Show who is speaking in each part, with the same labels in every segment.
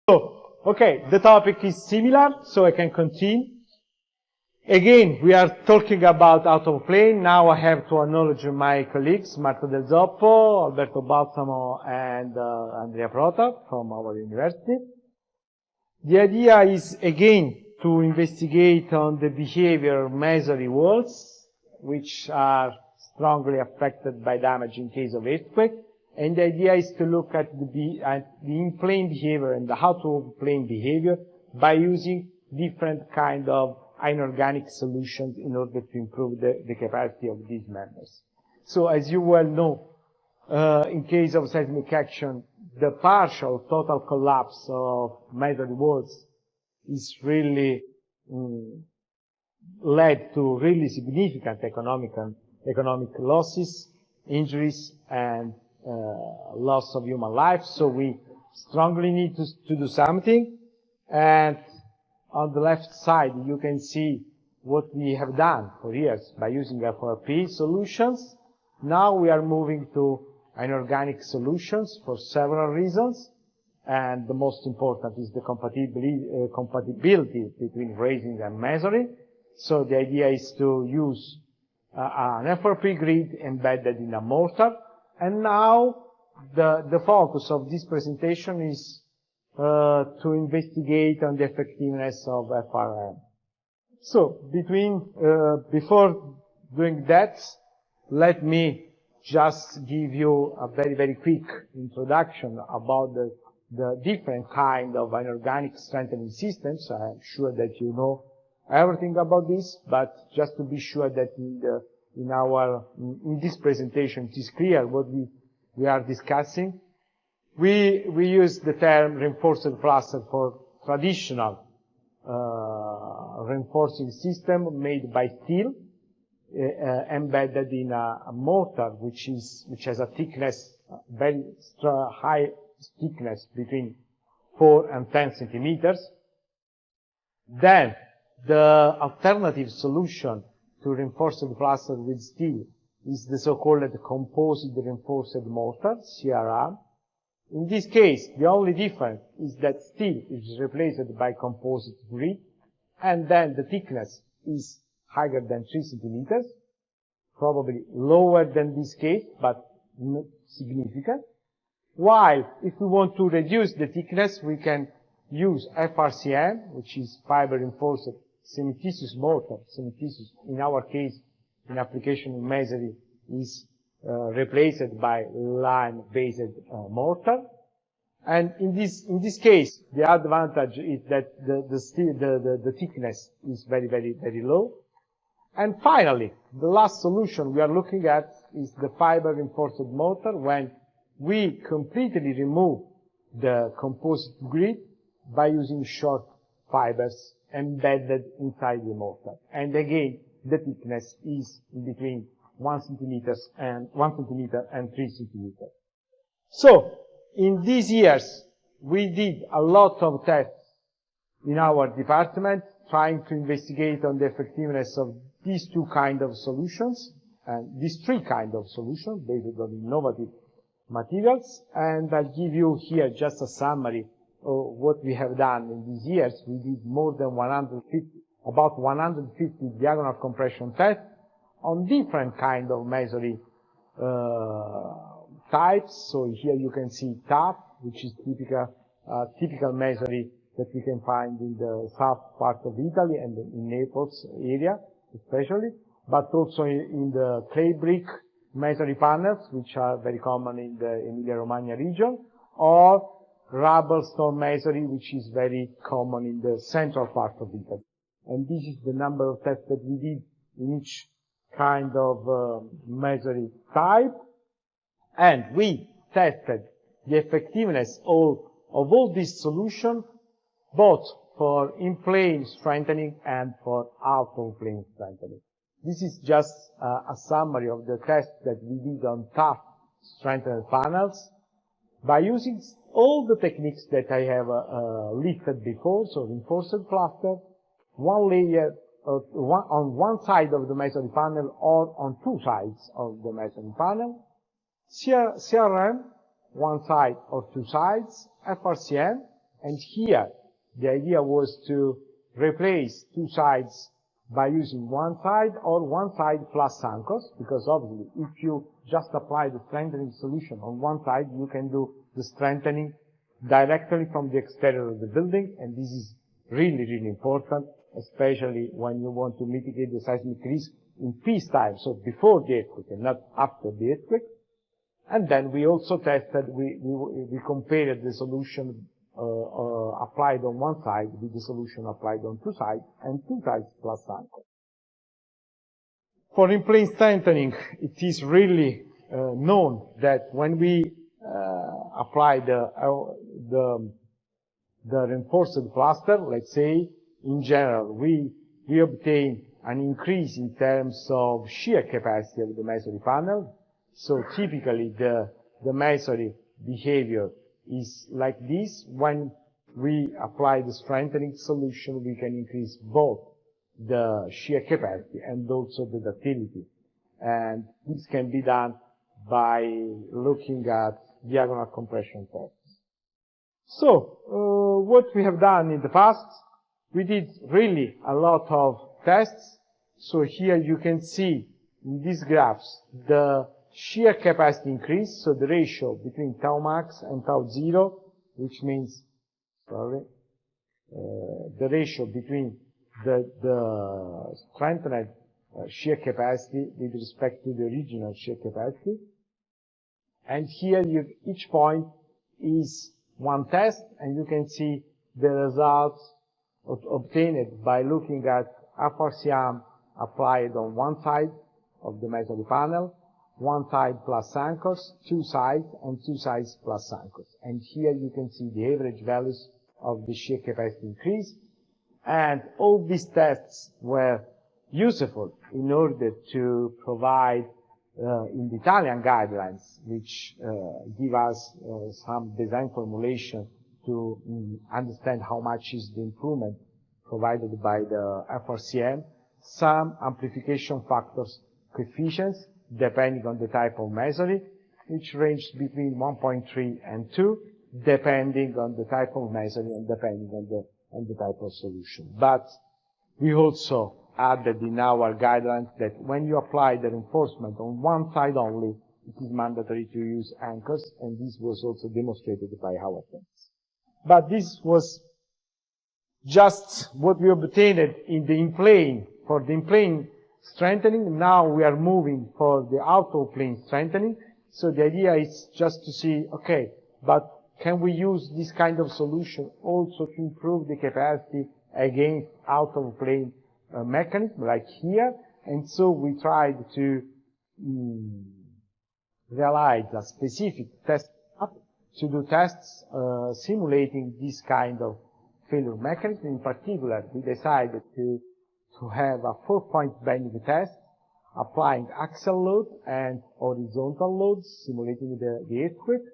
Speaker 1: So, okay, the topic is similar, so I can continue. Again, we are talking about out of plane. Now I have to acknowledge my colleagues, Marco Del Zoppo, Alberto Balsamo, and Andrea Prota from our university. The idea is, again, to investigate on the behavior of masonry walls, which are strongly affected by damage in case of earthquake. And the idea is to look at the in-plane behavior and the out-of-plane behavior by using different kind of inorganic solutions in order to improve the capacity of these members. So as you well know, in case of seismic action, the partial total collapse of masonry walls is really led to really significant economic losses, injuries, and loss of human life. So we strongly need to do something. And on the left side, you can see what we have done for years by using FRP solutions. Now we are moving to inorganic solutions for several reasons. And the most important is the compatibility between raising and masonry. So the idea is to use an FRP grid embedded in a mortar. And now the focus of this presentation is to investigate on the effectiveness of FRM. So before doing that, let me just give you a very, very quick introduction about the different kind of inorganic strengthening systems. I'm sure that you know everything about this, but just to be sure that in this presentation it is clear what we are discussing. We use the term reinforced plaster for traditional reinforcing system made by steel, embedded in a mortar which has a thickness, very high thickness between 4 and 10 centimeters. Then the alternative solution to reinforced plaster with steel is the so-called composite reinforced mortar, CRM. In this case, the only difference is that steel is replaced by composite grid, and then the thickness is higher than 3 centimeters, probably lower than this case, but not significant. While if we want to reduce the thickness, we can use FRCM, which is fiber reinforced cementitious mortar. Cementitious, in our case, in application in masonry, is replaced by lime-based mortar. And in this case, the advantage is that the thickness is very, very, very low. And finally, the last solution we are looking at is the fiber reinforced mortar, when we completely remove the composite grid by using short fibers embedded inside the mortar. And again, the thickness is in between 1 centimeter and 3 centimeters. So, in these years, we did a lot of tests in our department, trying to investigate on the effectiveness of these two kind of solutions, and these three kind of solutions based on innovative materials. And I'll give you here just a summary of what we have done in these years. We did more than about 150 diagonal compression tests on different kind of masonry types. So here you can see tuff, which is typical masonry that we can find in the south part of Italy and in Naples area especially, but also in the clay brick masonry panels, which are very common in the Emilia-Romagna region, or rubble stone masonry, which is very common in the central part of Italy. And this is the number of tests that we did in each kind of masonry type. And we tested the effectiveness of all these solutions, both for in-plane strengthening and for out-of-plane strengthening. This is just a summary of the tests that we did on tough strengthened panels by using all the techniques that I have listed before. So reinforced plaster, one layer on one side of the masonry panel or on two sides of the masonry panel, CRM, one side or two sides, FRCM, And here, the idea was to replace two sides by using one side or one side plus anchors, because obviously if you just apply the strengthening solution on one side, you can do the strengthening directly from the exterior of the building, and this is really, really important, especially when you want to mitigate the seismic risk in peacetime, so before the earthquake and not after the earthquake. And then we also tested, we compared the solution applied on one side with the solution applied on two sides, and two sides plus anchor. For in-plane strengthening, it is really known that when we apply the reinforced plaster, let's say, in general, we obtain an increase in terms of shear capacity of the masonry panel. So typically the masonry behavior is like this. When we apply the strengthening solution, we can increase both the shear capacity and also the ductility. And this can be done by looking at diagonal compression tests. So, what we have done in the past, we did really a lot of tests. So here you can see in these graphs the shear capacity increase, so the ratio between tau max and tau zero, which means, the ratio between the strengthened shear capacity with respect to the original shear capacity. And here each point is one test, and you can see the results obtained by looking at FRCM applied on one side of the masonry panel, one side plus anchors, two sides, and two sides plus anchors. And here you can see the average values of the shear capacity increase. And all these tests were useful in order to provide in the Italian guidelines, which give us some design formulation to understand how much is the improvement provided by the FRCM, some amplification factors coefficients depending on the type of masonry, which ranged between 1.3 and 2, depending on the type of masonry and depending on the type of solution. But we also added in our guidelines that when you apply the reinforcement on one side only, it is mandatory to use anchors, and this was also demonstrated by our tests. But this was just what we obtained in the in-plane, for the in-plane strengthening. Now we are moving for the out-of-plane strengthening. So the idea is just to see, okay, but can we use this kind of solution also to improve the capacity against out-of-plane mechanism, like here? And so we tried to realize a specific test to do tests simulating this kind of failure mechanism. In particular, we decided to have a 4-point bending test, applying axial load and horizontal loads, simulating the earthquake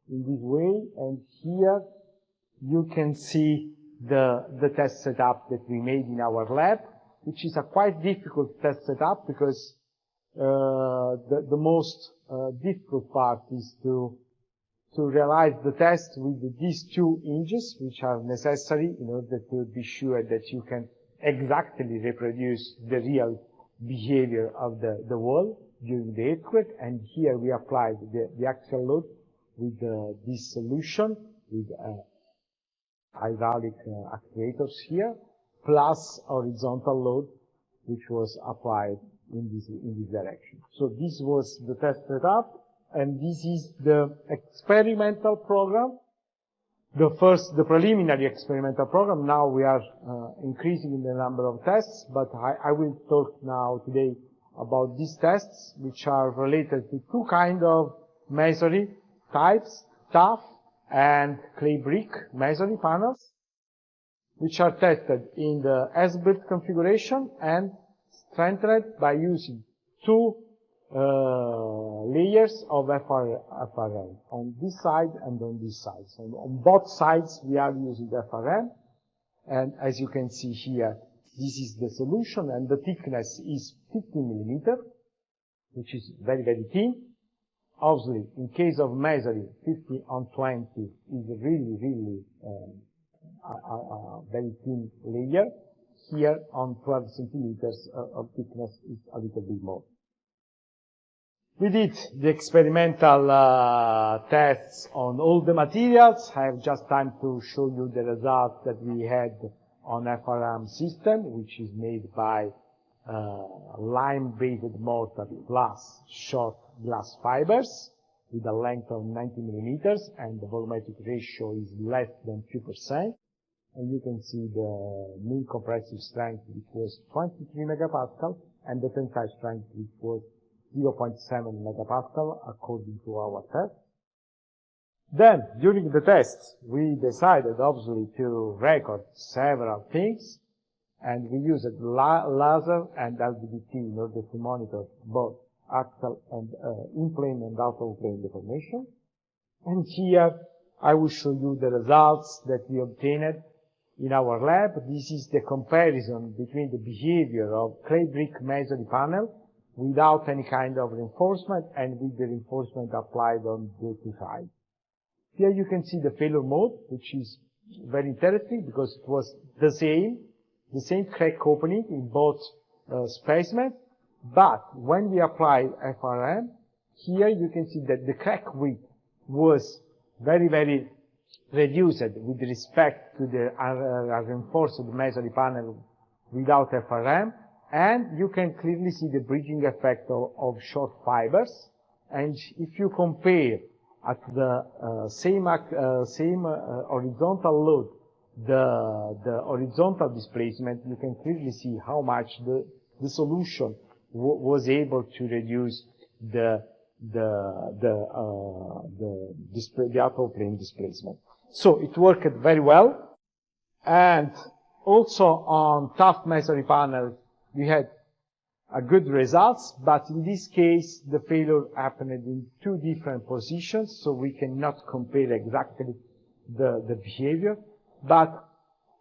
Speaker 1: in this way. And here you can see the test setup that we made in our lab, which is a quite difficult test setup because the most difficult part is to realize the test with these two hinges, which are necessary in order to be sure that you can exactly reproduce the real behavior of the wall during the earthquake. And here we applied the axial load with this solution, with hydraulic actuators here, plus horizontal load, which was applied in this direction. So this was the test setup, and this is the experimental program. The preliminary experimental program. Now we are increasing in the number of tests, but I will talk now today about these tests, which are related to two kinds of masonry types, tuff and clay brick masonry panels, which are tested in the as-built configuration and strengthened by using two layers of FRM on this side and on this side. So on both sides we are using FRM, and as you can see here, this is the solution, and the thickness is 15 millimeter, which is very, very thin. Obviously, in case of masonry, 50 on 20 is really, really a very thin layer. Here on 12 centimeters of thickness is a little bit more. We did the experimental tests on all the materials. I have just time to show you the results that we had on FRM system, which is made by lime-based mortar plus short glass fibers with a length of 90 millimeters, and the volumetric ratio is less than 2%. And you can see the mean compressive strength, which was 23 megapascal, and the tensile strength, which was 0.7 megapascal, according to our test. Then, during the test, we decided, obviously, to record several things, and we used laser and LVDT in order to monitor both axial and in-plane and out-of-plane deformation. And here, I will show you the results that we obtained in our lab. This is the comparison between the behavior of clay brick masonry panel without any kind of reinforcement and with the reinforcement applied on the two sides. Here you can see the failure mode, which is very interesting because it was the same crack opening in both specimens, but when we applied FRM, here you can see that the crack width was very, very reduced with respect to the reinforced masonry panel without FRM, and you can clearly see the bridging effect of short fibers. And if you compare at the same horizontal load the horizontal displacement, you can clearly see how much the solution was able to reduce the out-of-plane displacement. So it worked very well. And also on tough masonry panels, we had a good results, but in this case, the failure happened in two different positions, so we cannot compare exactly the behavior. But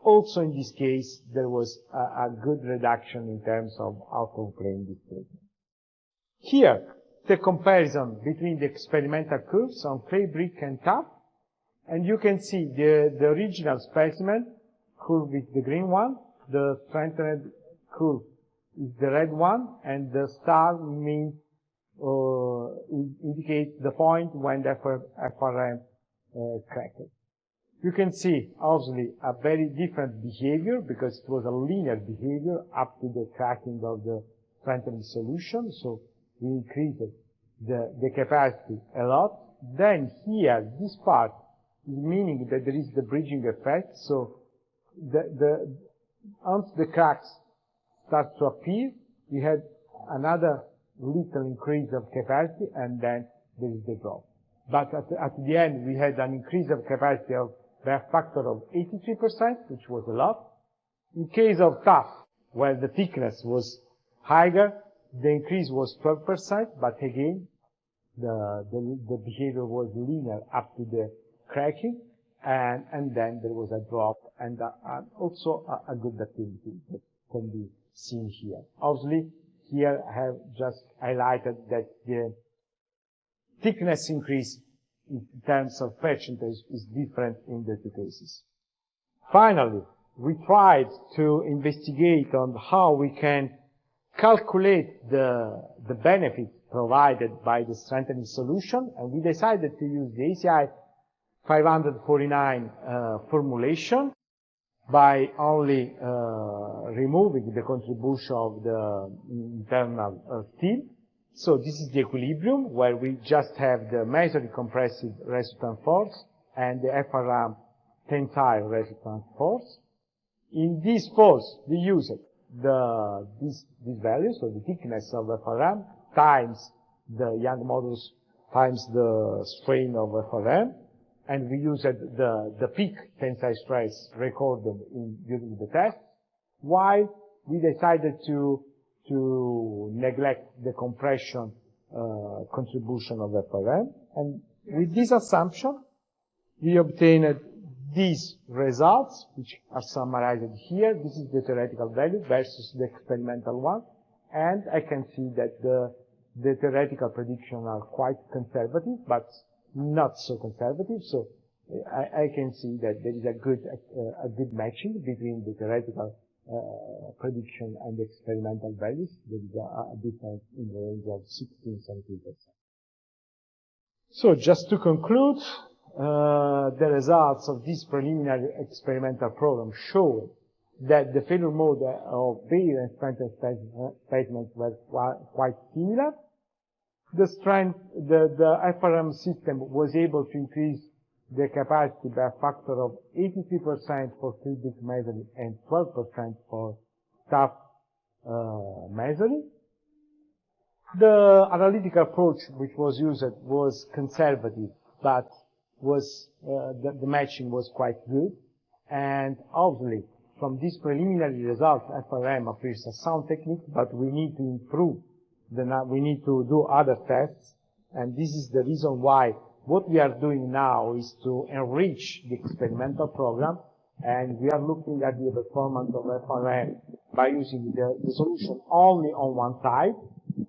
Speaker 1: also in this case, there was a good reduction in terms of out-of-plane displacement. Here, the comparison between the experimental curves on clay brick and tuff, and you can see the original specimen curve with the green one, the strengthened curve is the red one, and the star means indicates the point when the FRM cracked. You can see, obviously, a very different behavior because it was a linear behavior up to the cracking of the strengthening solution. So we increased the capacity a lot. Then here, this part is meaning that there is the bridging effect. So once the cracks start to appear, we had another little increase of capacity, and then there is the drop. But at the end, we had an increase of capacity by a factor of 83%, which was a lot. In case of tuff, where the thickness was higher, the increase was 12%, but again, the behavior was linear up to the cracking, and then there was a drop, and also a good activity that can be seen here. Obviously, here I have just highlighted that the thickness increase in terms of percentage is different in the two cases. Finally, we tried to investigate on how we can calculate the benefits provided by the strengthening solution, and we decided to use the ACI 549 formulation by only removing the contribution of the internal steel. So this is the equilibrium where we just have the masonry compressive resultant force and the FRM tensile resultant force. In this force, we used this value, so the thickness of FRM times the Young modulus times the strain of FRM, and we used the peak tensile stress recorded during the test, while we decided to neglect the compression contribution of FRM. And with this assumption, we obtained these results, which are summarized here. This is the theoretical value versus the experimental one. And I can see that the theoretical predictions are quite conservative, but not so conservative. So I can see that there is a good matching between the theoretical prediction and the experimental values. There is a difference in the range of 16–17%. So just to conclude, the results of this preliminary experimental program show that the failure mode of Bayer and Spencer specimens were quite similar. The FRM system was able to increase the capacity by a factor of 83% for cubic masonry and 12% for tuff masonry. The analytical approach which was used was conservative, but the matching was quite good. And obviously, from these preliminary results, FRM appears a sound technique, but we need to improve. We need to do other tests, and this is the reason why what we are doing now is to enrich the experimental program, and we are looking at the performance of FRM by using the solution only on one side,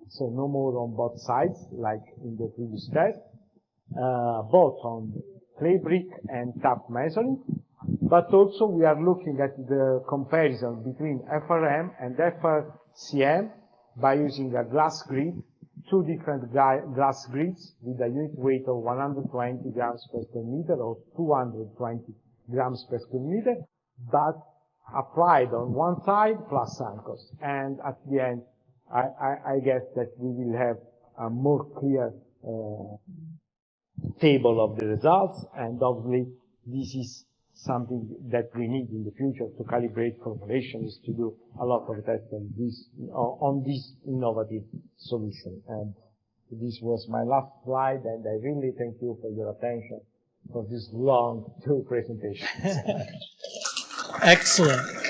Speaker 1: so no more on both sides, like in the previous test, both on clay brick and tuff masonry. But also we are looking at the comparison between FRM and FRCM by using a glass grid, two different glass grids with a unit weight of 120 grams per square meter or 220 grams per square meter, but applied on one side plus anchors. And at the end, I guess that we will have a more clear table of the results, and obviously this is something that we need in the future to calibrate formulations, to do a lot of tests on this innovative solution. And this was my last slide, and I really thank you for your attention for this long two presentations.
Speaker 2: Excellent.